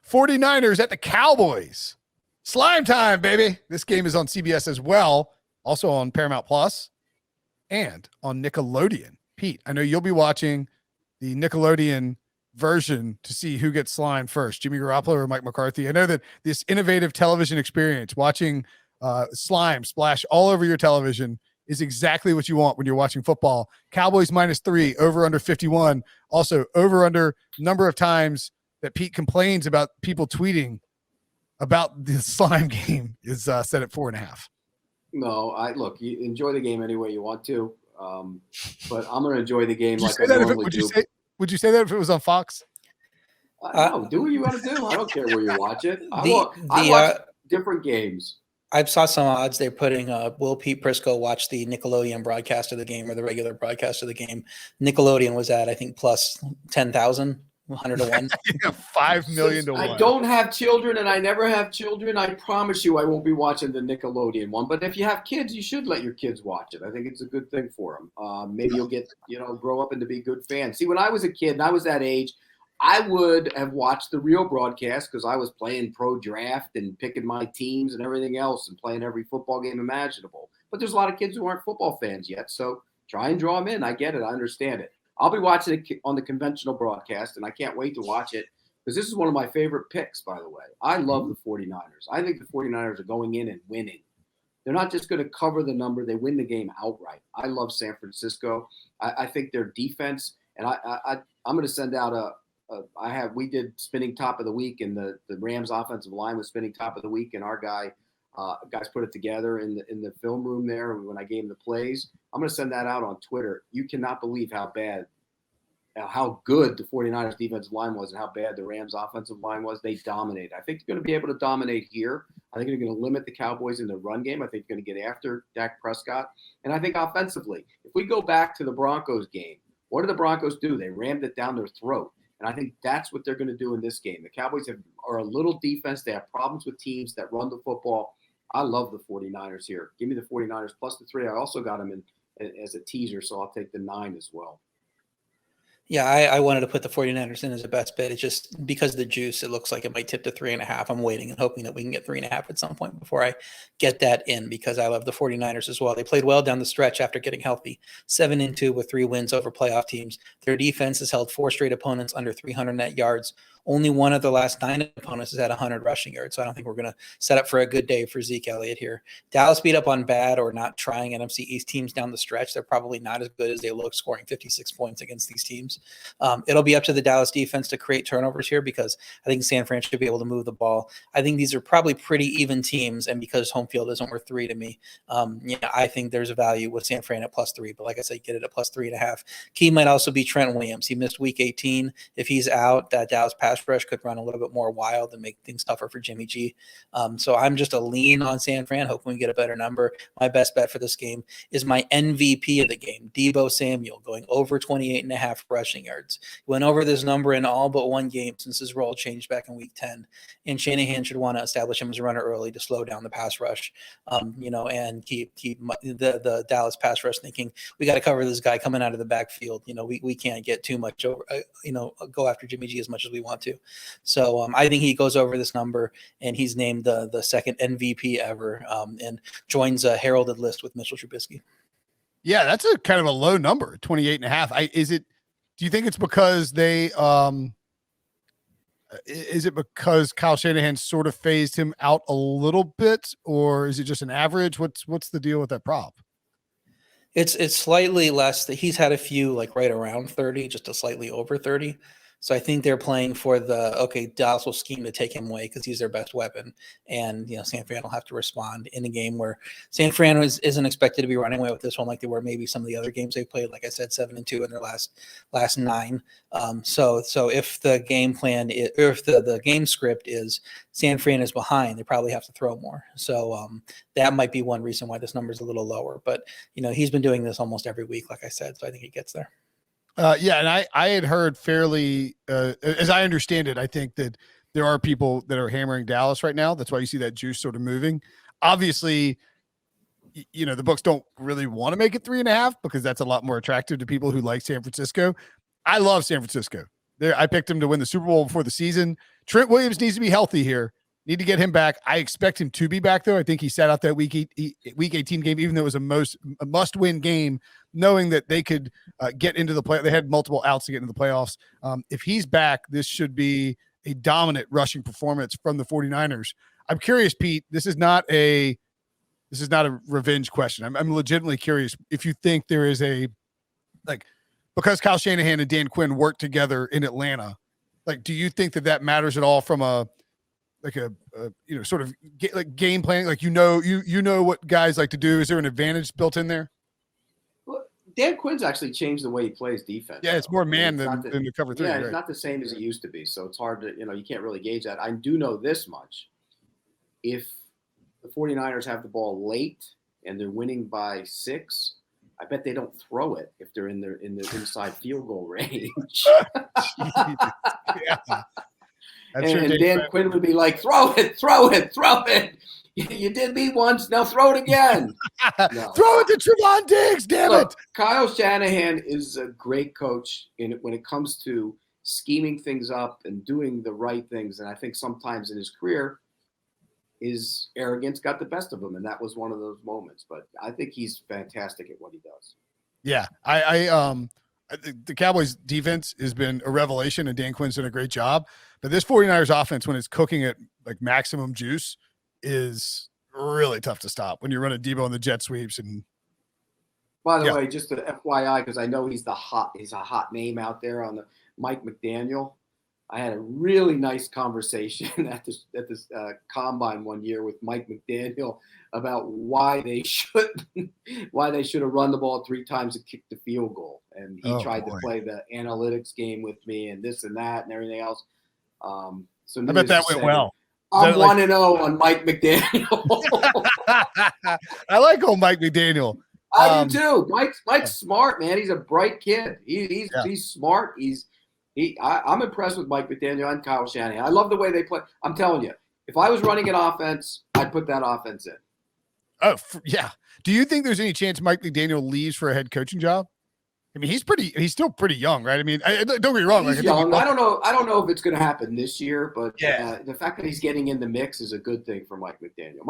49ers at the Cowboys. Slime time, baby. This game is on CBS as well, also on Paramount Plus and on Nickelodeon. Pete, I know you'll be watching the Nickelodeon version to see who gets slimed first, Jimmy Garoppolo or Mike McCarthy. I know that this innovative television experience, watching slime splash all over your television, is exactly what you want when you're watching football. Cowboys -3, over under 51. Also, over under number of times that Pete complains about people tweeting about the slime game is set at 4.5. No, look, you enjoy the game any way you want to. But I'm going to enjoy the game like I normally do. Would you say that if it was on Fox? No, do what you want to do. I don't care where you watch it. I watch different games. I saw some odds they're putting will Pete Prisco watch the Nickelodeon broadcast of the game or the regular broadcast of the game. Nickelodeon was at, I think, plus 10,000, 100 to 1. Yeah, 5 million to 1. I don't have children and I never have children. I promise you I won't be watching the Nickelodeon one. But if you have kids, you should let your kids watch it. I think it's a good thing for them. Maybe you'll get, grow up and to be good fans. See, when I was a kid and I was that age, I would have watched the real broadcast because I was playing pro draft and picking my teams and everything else and playing every football game imaginable. But there's a lot of kids who aren't football fans yet. So try and draw them in. I get it. I understand it. I'll be watching it on the conventional broadcast, and I can't wait to watch it because this is one of my favorite picks, by the way. I love the 49ers. I think the 49ers are going in and winning. They're not just going to cover the number. They win the game outright. I love San Francisco. I think their defense, and I'm going to send out we did spinning top of the week, and the Rams offensive line was spinning top of the week, and our guys put it together in the film room there when I gave him the plays. I'm going to send that out on Twitter. You cannot believe how good the 49ers defensive line was and how bad the Rams offensive line was. They dominated. I think they're going to be able to dominate here. I think they're going to limit the Cowboys in the run game. I think they're going to get after Dak Prescott. And I think offensively, if we go back to the Broncos game, what did the Broncos do? They rammed it down their throat. And I think that's what they're going to do in this game. The Cowboys are a little defense. They have problems with teams that run the football. I love the 49ers here. Give me the 49ers plus the 3. I also got them in as a teaser, so I'll take the 9 as well. Yeah, I wanted to put the 49ers in as a best bet. It's just because of the juice, it looks like it might tip to 3.5. I'm waiting and hoping that we can get 3.5 at some point before I get that in because I love the 49ers as well. They played well down the stretch after getting healthy. 7-2 with 3 wins over playoff teams. Their defense has held 4 straight opponents under 300 net yards. Only one of the last 9 opponents has had 100 rushing yards, so I don't think we're going to set up for a good day for Zeke Elliott here. Dallas beat up on bad or not trying NFC East teams down the stretch. They're probably not as good as they look, scoring 56 points against these teams. It'll be up to the Dallas defense to create turnovers here because I think San Fran should be able to move the ball. I think these are probably pretty even teams, and because home field isn't worth 3 to me, I think there's a value with San Fran at plus 3. But like I said, get it at plus 3.5. Key might also be Trent Williams. He missed week 18. If he's out, that Dallas pass rush could run a little bit more wild and make things tougher for Jimmy G. So I'm just a lean on San Fran, hoping we get a better number. My best bet for this game is my MVP of the game, Deebo Samuel, going over 28.5 rushing yards. He went over this number in all but one game since his role changed back in week 10. And Shanahan should want to establish him as a runner early to slow down the pass rush, and keep the Dallas pass rush thinking we got to cover this guy coming out of the backfield. We can't get too much over, go after Jimmy G as much as we want to. So I think he goes over this number, and he's named the second MVP ever, and joins a heralded list with Mitchell Trubisky. Yeah, that's a kind of a low number, 28.5. Do you think it's because is it because Kyle Shanahan sort of phased him out a little bit, or is it just an average? What's the deal with that prop? It's slightly less. That he's had a few like right around 30, just a slightly over 30. So I think they're playing for Dallas will scheme to take him away because he's their best weapon. And, San Fran will have to respond in a game where San Fran isn't expected to be running away with this one like they were maybe some of the other games they played. Like I said, 7-2 in their last 9. So if the game plan if the game script is San Fran is behind, they probably have to throw more. So that might be one reason why this number is a little lower. But, he's been doing this almost every week, like I said. So I think he gets there. And I had heard fairly, as I understand it, I think that there are people that are hammering Dallas right now. That's why you see that juice sort of moving. Obviously, the books don't really want to make it 3.5 because that's a lot more attractive to people who like San Francisco. I love San Francisco. I picked him to win the Super Bowl before the season. Trent Williams needs to be healthy here. Need to get him back. I expect him to be back, though. I think he sat out that week 18 game, even though it was a must-win game, knowing that they could get into the play. They had multiple outs to get into the playoffs. If he's back, this should be a dominant rushing performance from the 49ers. I'm curious, Pete. This is not a revenge question. I'm legitimately curious if you think there is because Kyle Shanahan and Dan Quinn worked together in Atlanta. Do you think that matters at all from a sort of game planning? You know what guys like to do. Is there an advantage built in there? Well, Dan Quinn's actually changed the way he plays defense. Yeah, it's more man than the cover three. Yeah, right? It's not the same as it used to be. So it's hard to, you can't really gauge that. I do know this much. If the 49ers have the ball late and they're winning by 6, I bet they don't throw it if they're in their inside field goal range. Yeah. And Dan Quinn would be like, throw it. You did me once, now throw it again. No. Throw it to Trevon Diggs, damn it. Kyle Shanahan is a great coach when it comes to scheming things up and doing the right things. And I think sometimes in his career, his arrogance got the best of him, and that was one of those moments. But I think he's fantastic at what he does. Yeah, the Cowboys defense has been a revelation, and Dan Quinn's done a great job. But this 49ers offense, when it's cooking at maximum juice, is really tough to stop when you're running Debo and the jet sweeps. And by the way, just an FYI, because I know he's a hot name out there on the Mike McDaniel. I had a really nice conversation at this combine one year with Mike McDaniel about why they should have run the ball 3 times and kicked the field goal. And he tried to play the analytics game with me and this and that and everything else. So I bet that went well. I'm 1-0 on Mike McDaniel. I like old Mike McDaniel. I do too. Mike's smart, man. He's a bright kid. He's smart. I'm impressed with Mike McDaniel and Kyle Shanahan. I love the way they play. I'm telling you, if I was running an offense, I'd put that offense in. Oh, yeah. Do you think there's any chance Mike McDaniel leaves for a head coaching job? I mean, he's still pretty young, right? I mean, don't get me wrong. He's young. I don't know if it's going to happen this year, but the fact that he's getting in the mix is a good thing for Mike McDaniel.